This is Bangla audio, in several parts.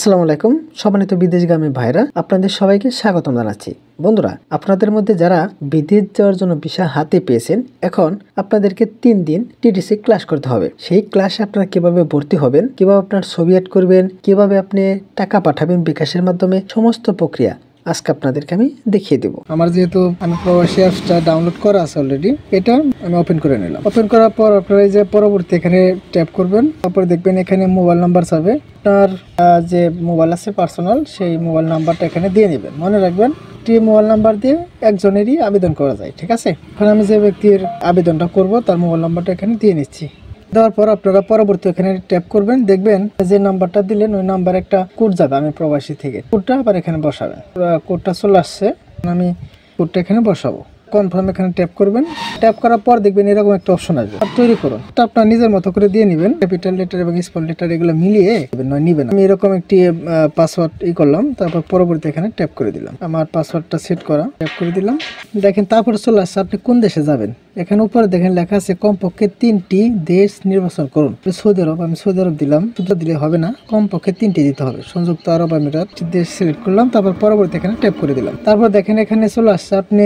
আসসালামু আলাইকুম সম্মানিত বিদেশগামী ভাইরা, আপনাদের সবাইকে স্বাগতম জানাচ্ছি। বন্ধুরা, আপনাদের মধ্যে যারা বিদেশ যাওয়ার জন্য ভিসা হাতে পেয়েছেন, এখন আপনাদেরকে 3 দিন টিটিসি ক্লাস করতে হবে। সেই ক্লাসে আপনারা কিভাবে ভর্তি হবেন, কিভাবে আপনার ছবি অ্যাড করবেন, কিভাবে আপনি টাকা পাঠাবেন বিকাশের মাধ্যমে, সমস্ত প্রক্রিয়া আজকে আপনাদেরকে আমি দেখিয়ে দেব। আমার যেহেতু আমি প্রবাসী অ্যাপসটা ডাউনলোড করা আছে অলরেডি, এটা আমি ওপেন করে নিলাম। ওপেন করার পর আপনারা এই যে পরবর্তী এখানে ট্যাপ করবেন, তারপর দেখবেন এখানে মোবাইল নাম্বার চাবে। আপনার যে মোবাইল আছে পার্সোনাল, সেই মোবাইল নাম্বারটা এখানে দিয়ে নেবেন। মনে রাখবেন মোবাইল নাম্বার দিয়ে একজনেরই আবেদন করা যায়, ঠিক আছে। এখন আমি যে ব্যক্তির আবেদনটা করব তার মোবাইল নাম্বারটা এখানে দিয়ে নিচ্ছি। দেওয়ার পর আপনারা পরবর্তী এখানে ট্যাপ করবেন, দেখবেন যে নাম্বারটা দিলেন ওই নাম্বারে একটা কোড যাবে আমি প্রবাসী থেকে। কোডটা আবার এখানে বসাবেন। কোডটা চলে আসছে, আমি কোডটা এখানে বসাবো। কনফার্ম এখানে ট্যাপ করবেন। ট্যাপ করার পর দেখবেন এরকম একটা অপশন আসবে, তৈরি করুন। এটা আপনার নিজের মতো করে দিয়ে নেবেন। ক্যাপিটাল লেটার এবং স্মল লেটার এগুলো মিলিয়ে নেবেন। আমি এরকম একটি পাসওয়ার্ড করলাম, তারপর পরবর্তী এখানে ট্যাপ করে দিলাম। আমার পাসওয়ার্ডটা সেট করা, ট্যাপ করে দিলাম। দেখেন তারপরে চলে আসছে আপনি কোন দেশে যাবেন। এখানে উপরে দেখেন লেখা আছে কমপক্ষে 3টি দেশ নির্বাচন করুন। সৌদি আরব, আমি সৌদি আরব দিলাম। শুধু দিলে হবে না, কমপক্ষে 3টি দিতে হবে। সংযুক্ত আরব আমিরাত দেশ সিলেক্ট করলাম, তারপর পরবর্তী এখানে ট্যাপ করে দিলাম। তারপর দেখেন এখানে চলে আসছে আপনি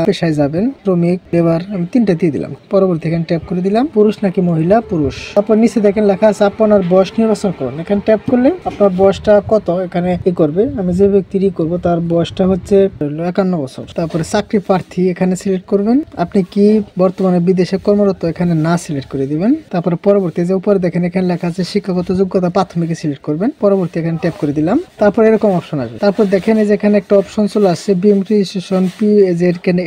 পেশায় যাবেন, শ্রমিক, লেবার, আমি 3টা দিয়ে দিলাম। পরবর্তী এখানে ট্যাপ করে দিলাম। পুরুষ নাকি মহিলা, পুরুষ। তারপর নিচে দেখেন লেখা আছে আপনার বয়স নির্বাচন করুন। এখানে ট্যাপ করলে আপনার বয়সটা কত এখানে করবে। আমি যে ব্যক্তির করব তার বয়সটা হচ্ছে 51 বছর। তারপরে চাকরি প্রার্থী এখানে সিলেক্ট করবেন। আপনি কি বর্তমানে বিদেশে কর্মরত, এখানে না সিলেক্ট করে দিবেন। তারপরে পরবর্তী যে উপরে দেখেন এখানে লেখা আছে শিক্ষাগত যোগ্যতা প্রাথমিক সিলেক্ট করবেন। পরবর্তী এখানে ট্যাপ করে দিলাম। তারপর এরকম অপশন আসবে। তারপর দেখেন এই যে এখানে একটা অপশন চলে আসছে বিএম রেজিস্ট্রেশন,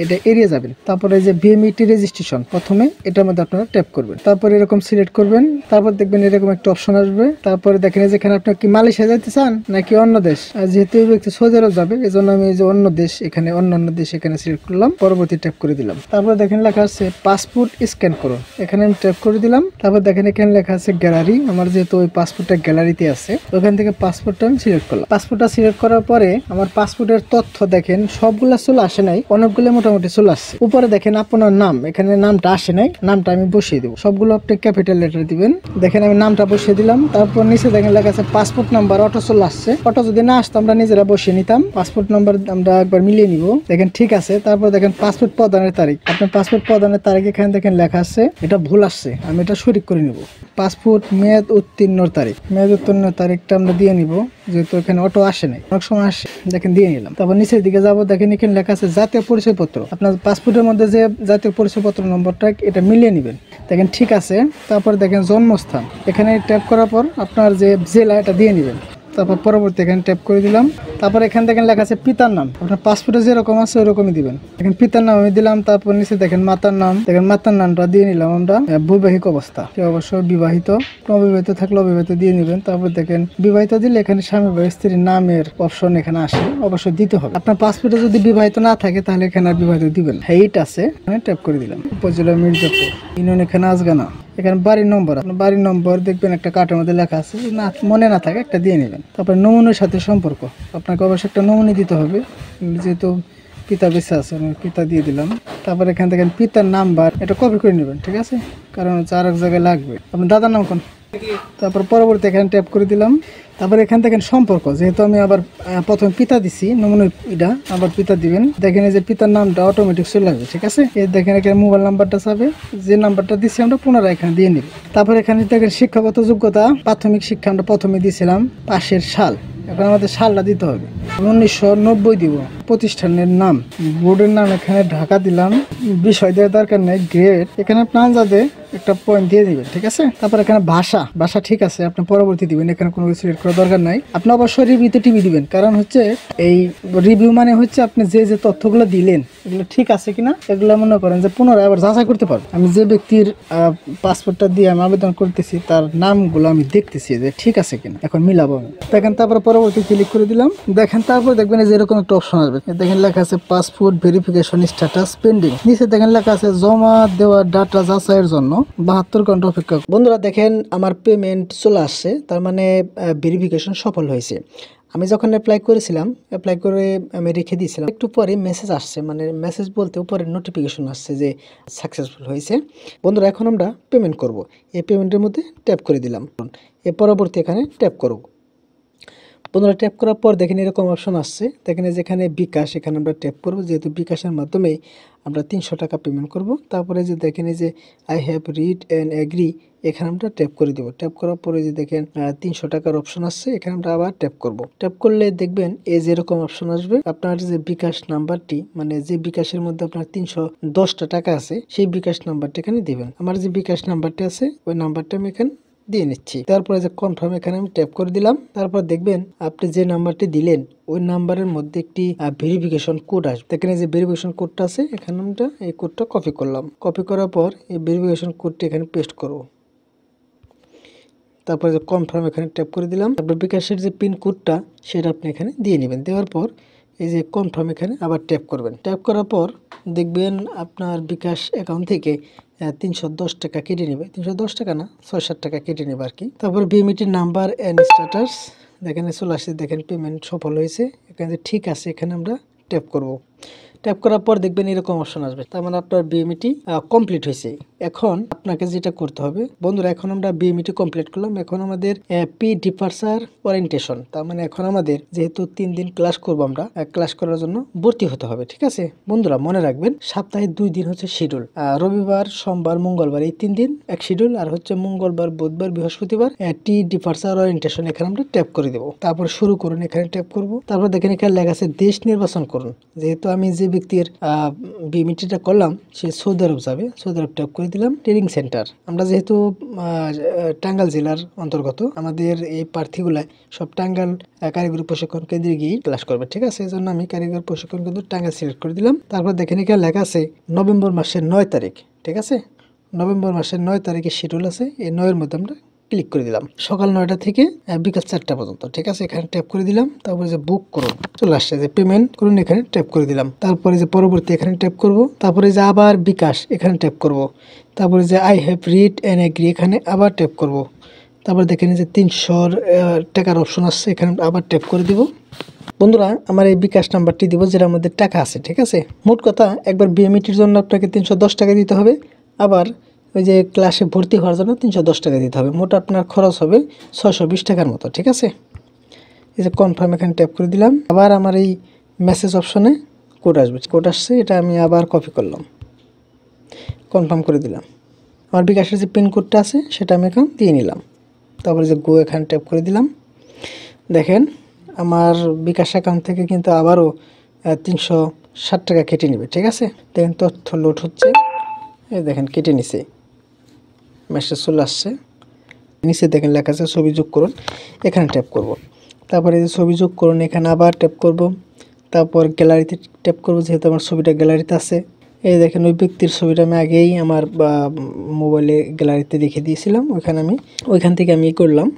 এটা এড়িয়ে যাবেন। তারপরে যে বিএমইটি রেজিস্ট্রেশন, প্রথমে এটার মধ্যে আপনারা ট্যাপ করবেন। তারপর এরকম সিলেক্ট করবেন। তারপর দেখবেন এরকম একটা অপশন আসবে। তারপরে দেখেন যেখানে আপনি কি মালয়েশিয়া যেতে চান নাকি অন্য দেশ। যেহেতু এই ব্যক্তি সৌদি আরব যাবে, এই জন্য আমি এই যে অন্য দেশ, এখানে অন্যান্য দেশ এখানে সিলেক্ট করলাম। পরবর্তী ট্যাপ করে দিলাম। তারপর দেখেন লেখা আছে পাসপোর্ট স্ক্যান করুন। এখানে আমি ট্যাপ করে দিলাম। তারপর দেখেন এখানে লেখা আছে গ্যালারি। আমার যেহেতু ওই পাসপোর্টটা গ্যালারিতে আছে, ওখান থেকে পাসপোর্টটা আমি সিলেক্ট করলাম। পাসপোর্টটা সিলেক্ট করার পরে আমার পাসপোর্টের তথ্য দেখেন সবগুলা চলে আসে নাই, অনেকগুলো মোটামুটি চলে আসছে। উপরে দেখেন আপনার নাম, এখানে নামটা আসে নাই, নামটা আমি বসিয়ে দেবো। সবগুলো আপনি ক্যাপিটাল লেটার দিবেন। দেখেন আমি নামটা বসিয়ে দিলাম। তারপর নিচে দেখেন লেখা আছে পাসপোর্ট নাম্বার, অটো চলে আসছে। অটো যদি না আসতো আমরা নিজেরা বসিয়ে নিতাম। পাসপোর্ট নাম্বার আমরা একবার মিলিয়ে নিব। দেখেন ঠিক আছে। তারপর দেখেন পাসপোর্ট প্রদানের তারিখ, আপনার পাসপোর্ট প্রদানের তারিখ এখানে দেখেন লেখা আছে, এটা ভুল আসছে, আমি এটা সঠিক করে নিব। পাসপোর্ট মেয়াদ উত্তীর্ণর তারিখ, মেয়াদ উত্তীর্ণর তারিখটা আমরা দিয়ে নিব, যেহেতু এখানে অটো আসে নাই, অনেক সময় আসে। দেখেন দিয়ে নিলাম। তারপর নিচের দিকে যাব, দেখেন এখানে লেখা আছে জাতীয় পরিচয়পত্র। আপনার পাসপোর্টের মধ্যে যে জাতীয় পরিচয়পত্র নম্বরটা এটা মিলিয়ে নেবেন। দেখেন ঠিক আছে। তারপর দেখেন জন্মস্থান, এখানে ট্যাপ করার পর আপনার যে জেলা এটা দিয়ে নেবেন। তারপর পরবর্তী এখানে ট্যাপ করে দিলাম। তারপর এখানে দেখেন লেখা আছে পিতার নাম, আপনার পাসপোর্টে যেরকম আছে ওরকমই দিবেন। দেখেন পিতার নাম আমি দিলাম। তারপর নিচে দেখেন মাতার নাম, দেখেন মাতার নামটা দিয়ে নিলাম আমরা। বৈবাহিক অবস্থা, অবশ্যই বিবাহিত, অবিবাহিত থাকলে অবিবাহিত দিয়ে নেবেন। তারপর দেখেন বিবাহিত দিলে এখানে স্বামী বা স্ত্রীর নামের অপশন এখানে আসে, অবশ্যই দিতে হবে। আপনার পাসপোর্টে যদি বিবাহিত না থাকে তাহলে এখানে আর বিবাহিত দিবেন। এইট আছে, ট্যাপ করে দিলাম। উপজেলা মির্জাপুর, ইউনিয়ন এখানে আজগানা। এখানে বাড়ির নম্বর, আপনার বাড়ির নম্বর দেখবেন একটা কার্ডের মধ্যে লেখা আছে, না মনে না থাকে একটা দিয়ে নেবেন। তারপর নমুনের সাথে সম্পর্ক, আপনাকে অবশ্যই একটা নমুনি দিতে হবে। যেহেতু পিতা বেঁচে আছে, আমি পিতা দিয়ে দিলাম। তারপর এখান থেকে পিতার নাম্বার এটা কপি করে নেবেন, ঠিক আছে, কারণ হচ্ছে আর এক জায়গায় লাগবে। আপনার দাদার নাম কোন। তারপর পরবর্তী এখানে ট্যাপ করে দিলাম। তারপর এখান থেকে সম্পর্ক, যেহেতু আমি আবার প্রথমে পিতা দিছি, নমুনা এটা আবার পিতা দিবেন। দেখেন এই যে পিতার নামটা অটোমেটিক চলে আসবে, ঠিক আছে। এই দেখেন এখানে মোবাইল নাম্বারটা চাবে, যে নাম্বারটা দিচ্ছি আমরা পুনরায় এখানে দিয়ে নিব। তারপর এখানে দেখেন শিক্ষাগত যোগ্যতা প্রাথমিক শিক্ষা আমরা প্রথমে দিয়েছিলাম, পাশের সাল, এখন আমাদের সালটা দিতে হবে। 1990 দিব। প্রতিষ্ঠানের নাম, বোর্ডের নাম এখানে ঢাকা দিলাম। বিষয় দেওয়ার দরকার নেই, গ্রেড এখানে আপনার যাতে একটা পয়েন্ট দিয়ে দিবেন, ঠিক আছে। তারপর এখানে ভাষা ঠিক আছে, আপনি পরবর্তী দিবেন, এখানে কোনো কিছু সিলেক্ট করার দরকার নাই। আপনি অবশ্যই রিভিউতে টিভি দিবেন, কারণ হচ্ছে এই রিভিউ মানে হচ্ছে আপনি যে যে তথ্যগুলো দিলেন এগুলো ঠিক আছে কিনা, এগুলো মনে করেন যে পুনরায় আবার যাচাই করতে পারবেন। আমি যে ব্যক্তির পাসপোর্টটা দিয়ে আমি আবেদন করতেছি তার নামগুলো আমি দেখতেছি যে ঠিক আছে কিনা, এখন মিলাবো আমি। দেখেন তারপরে পরবর্তী ক্লিক করে দিলাম। দেখেন তারপর দেখবেন যে এরকম একটা অপশন আসবে, দেখেন লেখা আছে পাসপোর্ট ভেরিফিকেশন স্ট্যাটাস পেন্ডিং। নিচে দেখেন লেখা আছে জমা দেওয়া ডাটা যাচাইয়ের জন্য 72 ঘন্টা অপেক্ষা। বন্ধুরা দেখেন আমার পেমেন্ট চলে আসছে, তার মানে ভেরিফিকেশন সফল হয়েছে। আমি যখন অ্যাপ্লাই করেছিলাম, অ্যাপ্লাই করে আমি রেখে দিয়েছিলাম, একটু পরে মেসেজ আসছে, মানে মেসেজ বলতে উপরে নোটিফিকেশন আসছে যে সাকসেসফুল হয়েছে। বন্ধুরা এখন আমরা পেমেন্ট করব, এই পেমেন্টের মধ্যে ট্যাপ করে দিলাম। এর পরবর্তী এখানে ট্যাপ করব। বন্ধুরা ট্যাপ করার পর দেখেন এরকম অপশন আসছে, দেখেন যেখানে বিকাশ, এখানে আমরা ট্যাপ করব, যেহেতু বিকাশের মাধ্যমে আমরা 300 টাকা পেমেন্ট করব। তারপরে যে দেখেন যে I have read and agree, এখানে আমরা ট্যাপ করে দেবো। ট্যাপ করার পরে যে দেখেন 300 টাকার অপশন আসছে, এখানে আমরা আবার ট্যাপ করব। ট্যাপ করলে দেখবেন এই যে এরকম অপশন আসবে, আপনার যে বিকাশ নাম্বারটি, মানে যে বিকাশের মধ্যে আপনার 310টা টাকা আছে, সেই বিকাশ নাম্বারটা এখানে দিবেন। আমার যে বিকাশ নাম্বারটা আছে ওই নাম্বারটা আমি এখানে দিয়ে নিচ্ছি। তারপরে যে কনফার্ম, এখানে আমি ট্যাপ করে দিলাম। তারপর দেখবেন আপনি যে নাম্বারটি দিলেন ওই নাম্বারের মধ্যে একটি ভেরিফিকেশন কোড আসবে। এখানে যে ভেরিফিকেশন কোডটা আছে, এখানে আমরা এই কোডটা কপি করলাম। কপি করার পর এই ভেরিফিকেশন কোডটি এখানে পেস্ট করব। তারপরে যে কনফার্ম, এখানে ট্যাপ করে দিলাম। তারপর বিকাশের যে পিন কোডটা সেটা আপনি এখানে দিয়ে নেবেন। দেওয়ার পর এই যে কনফার্ম, এখানে আবার ট্যাপ করবেন। ট্যাপ করার পর দেখবেন আপনার বিকাশ অ্যাকাউন্ট থেকে 310 টাকা কেটে নেবে। 310 টাকা না, 6-7 টাকা কেটে নেবে আর কি। তারপর বিএমইটির নাম্বার অ্যান্ড স্ট্যাটাস দেখেন চলে আসছে, দেখেন পেমেন্ট সফল হয়েছে। এখানে ঠিক আছে, এখানে আমরা ট্যাপ করব। ট্যাপ করার পর দেখবেন এরকম অপশন আসবে, তার মানে আপনার বিএমইটি কমপ্লিট হয়েছে। এখন আপনাকে যেটা করতে হবে বন্ধুরা, এখন আমরা বিএমইটি কমপ্লিট করলাম। এখন আমাদের পি ডিপার্চার ওরিয়েন্টেশন, তার মানে এখন আমাদের যেহেতু 3 দিন ক্লাস করব, আমরা ক্লাস করার জন্য ভর্তি হতে হবে। ঠিক আছে বন্ধুরা, মনে রাখবেন সপ্তাহে 2 দিন হচ্ছে শিডিউল, রবিবার, সোমবার, মঙ্গলবার, এই 3 দিন এক শিডিউল। আর হচ্ছে মঙ্গলবার, বুধবার, বৃহস্পতিবার টি ডিপার্চার ওরিয়েন্টেশন, এখানে আমরা ট্যাপ করে দেবো। তারপর শুরু করুন, এখানে ট্যাপ করব। তারপর দেখেন এখানে লেখা আছে দেশ নির্বাচন করুন। যেহেতু আমি যে ব্যক্তির বিএমইটিটা করলাম সে সৌদি আরব যাবে, সৌদি আরব ট্যাপ করে দিলাম। ট্রেনিং সেন্টার, আমরা যেহেতু টাঙ্গাইল জেলার অন্তর্গত, আমাদের এই প্রার্থীগুলা সব টাঙ্গাইল কারিগরি প্রশিক্ষণ কেন্দ্রে গিয়ে ক্লাস করবে। ঠিক আছে, এই জন্য আমি কারিগরি প্রশিক্ষণ কেন্দ্র টাঙ্গাইল সিলেক্ট করে দিলাম। তারপর দেখেন এখানে লেখা আছে নভেম্বর মাসের 9 তারিখ। ঠিক আছে, নভেম্বর মাসের 9 তারিখে শিডিউল আছে, এই 9-এর মধ্যে আমরা ক্লিক করে দিলাম। সকাল 9টা থেকে বিকাল 4টা পর্যন্ত। ঠিক আছে, এখানে ট্যাপ করে দিলাম। তারপরে যে বুক করুন চলে আসছে, যে পেমেন্ট করুন, এখানে ট্যাপ করে দিলাম। তারপরে যে পরবর্তী, এখানে ট্যাপ করব। তারপরে যে আবার বিকাশ, এখানে ট্যাপ করব। তারপরে যে I have read and agree, এখানে আবার ট্যাপ করব। তারপর দেখেন যে 300 টাকার অপশন আসছে, এখানে আবার ট্যাপ করে দিব। বন্ধুরা আমার এই বিকাশ নাম্বারটি দিব যেটার মধ্যে টাকা আছে। ঠিক আছে, মোট কথা একবার বিএমইটির জন্য আপনাকে 310 টাকা দিতে হবে, আবার ওই যে ক্লাসে ভর্তি হওয়ার জন্য 310 টাকা দিতে হবে। মোট আপনার খরচ হবে 620 টাকার মতো। ঠিক আছে, এই যে কনফার্ম, এখানে ট্যাপ করে দিলাম। আবার আমার এই মেসেজ অপশনে কোড আসবে, কোড আসছে, এটা আমি আবার কপি করলাম, কনফার্ম করে দিলাম। আমার বিকাশের যে পিন কোডটা আছে সেটা আমি এখন দিয়ে নিলাম। তারপরে যে গো, এখানে ট্যাপ করে দিলাম। দেখেন আমার বিকাশ অ্যাকাউন্ট থেকে কিন্তু আবারও 360 টাকা কেটে নেবে। ঠিক আছে, দেখেন তথ্য লোড হচ্ছে, এই দেখেন কেটে নিছে, মেসেজ চলে আসছে। নিচে দেখেন লেখা আছে ছবি যোগ করুন, এখানে ট্যাপ করব। তারপরে এই যে ছবি যোগ করুন, এখানে আবার ট্যাপ করব। তারপর গ্যালারিতে ট্যাপ করব, যেহেতু আমার ছবিটা গ্যালারিতে আছে। এই দেখেন ওই ব্যক্তির ছবিটা আমি আগেই আমার মোবাইলে গ্যালারিতে রেখে দিয়েছিলাম, ওইখান থেকে আমি করলাম।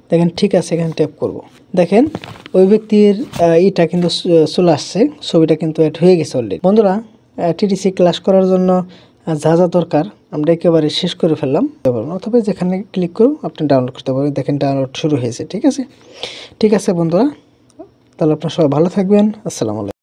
দেখেন ঠিক আছে, এখানে ট্যাপ করব। দেখেন ওই ব্যক্তির এটা কিন্তু চলে আসছে, ছবিটা কিন্তু অ্যাড হয়ে গেছে অলরেডি। বন্ধুরা টিটিসি ক্লাস করার জন্য যা যা দরকার আমরা একেবারে শেষ করে ফেললাম। অথবা যেখানে ক্লিক করুন আপনি ডাউনলোড করতে পারবেন। দেখেন ডাউনলোড শুরু হয়েছে। ঠিক আছে বন্ধুরা, তাহলে আপনারা সবাই ভালো থাকবেন। আসসালামু আলাইকুম।